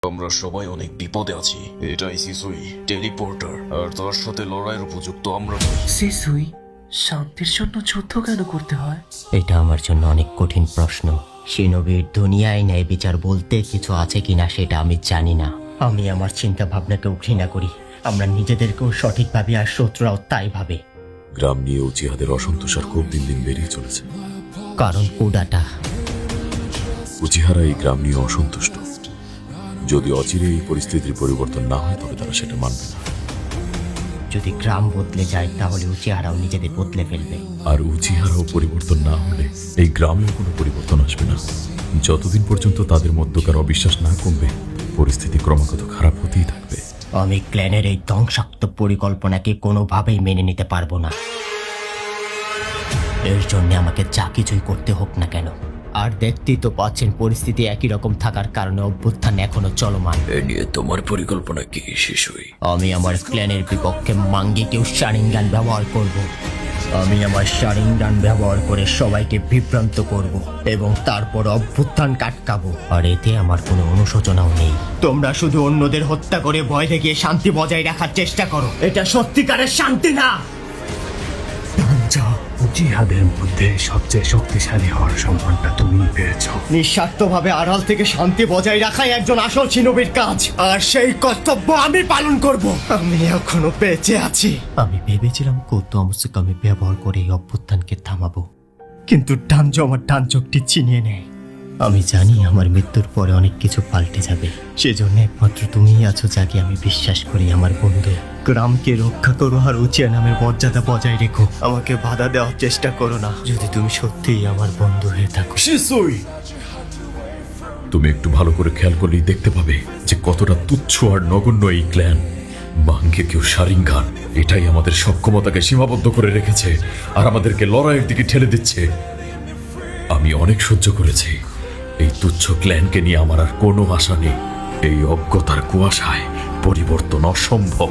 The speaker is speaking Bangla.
আমরা সবাই অনেক বিপদে আছি। এটাই সিসুই টেলিপোর্টার, আর তার সাথে লড়াইয়ের উপযুক্ত আমরা নই। সিসুই, শান্তির জন্য যুদ্ধ কেন করতে হয়? এটা আমার জন্য অনেক কঠিন প্রশ্ন। শিনোবির দুনিয়ায় ন্যায় বিচার বলতে কিছু আছে কিনা সেটা আমি জানি না। আমি আমার চিন্তা ভাবনাকেও ঘৃণা করি। আমরা নিজেদেরকেও সঠিক ভাবি আর শত্রুরাও তাই ভাবে। গ্রাম নিয়ে উচিহাদের অসন্তোষ আর খুব দিন দিন বেরিয়ে চলেছে। কারণ কুডাটা উচিহারা এই গ্রাম নিয়ে অসন্তুষ্ট। যদি অচিরে এই পরিস্থিতির পরিবর্তন না হয় তবে তারা সেটা মানবে না। যদি গ্রাম বদলে যায় তাহলে উচিহারাও নিজেদের বদলে ফেলবে। আর উচিহারাও পরিবর্তন না হলে এই গ্রামেও কোনো পরিবর্তন আসবে না। যতদিন পর্যন্ত তাদের মধ্যকার অবিশ্বাস না কমবে পরিস্থিতি ক্রমাগত খারাপ হতেই থাকবে। আমি ক্ল্যানের এই ধ্বংসাত্মক পরিকল্পনাকে কোনোভাবেই মেনে নিতে পারবো না। এর জন্য আমাকে যা কিছুই করতে হোক না কেন। আর দেখতেই তো পাচ্ছেন পরিস্থিতি একই রকম থাকার কারণে অভ্যুত্থান এখনো চলমান। এ নিয়ে তোমার পরিকল্পনা কি শিশুই? আমি আমার ক্ল্যানের বিপক্ষে মাঙ্গিকেও শারিঙ্গান ব্যবহার করব। আমি আমার শারিঙ্গান ব্যবহার করে সবাইকে বিভ্রান্ত করব এবং তারপর অভ্যুত্থান কাটকাবো। আর এতে আমার কোনো অনুশোচনাও নেই। তোমরা শুধু অন্যদের হত্যা করে ভয় দেখিয়ে শান্তি বজায় রাখার চেষ্টা করো। এটা সত্যিকারের শান্তি না। উচিহাদের মধ্যে সবচেয়ে শক্তিশালী হওয়ার সম্মানটা তুমি পেয়েছ। নিঃস্বার্থভাবে আড়াল থেকে শান্তি বজায় রাখাই একজন আসল শিনোবির কাজ, আর সেই কর্তব্য আমি পালন করব। আমি এখনো বেঁচে আছি। আমি ভেবেছিলাম কৌতমসুক আমি ব্যবহার করে এই অভ্যুত্থানকে থামাবো, কিন্তু ডানজো আমার ডান চোখটি চিনিয়ে নেয়। আমি জানি আমার মৃত্যুর পরে অনেক কিছু পাল্টে যাবে। সেজন্য একমাত্র তুমিই আছো যাকে আমি বিশ্বাস করি, আমার বন্ধু। গ্রামকে রক্ষা করো আর উচিয়া নামের মর্যাদা বজায় রেখো। আমাকে বাধা দেওয়ার চেষ্টা করো না যদি তুমি সত্যিই আমার বন্ধু হয়ে থাকো। শিসুই, তুমি একটু ভালো করে খেয়াল করলেই দেখতে পাবে যে কতটা তুচ্ছ আর নগণ্য এই ক্ল্যান। বাঙ্গে কেউ শারিঙ্গান, এটাই আমাদের সক্ষমতাকে সীমাবদ্ধ করে রেখেছে আর আমাদেরকে লড়াইয়ের দিকে ঠেলে দিচ্ছে। আমি অনেক সহ্য করেছি। এই তুচ্ছ ক্ল্যানকে নিয়ে আমার আর কোনো আশা নেই। এই অজ্ঞতার কুয়াশায় পরিবর্তন অসম্ভব।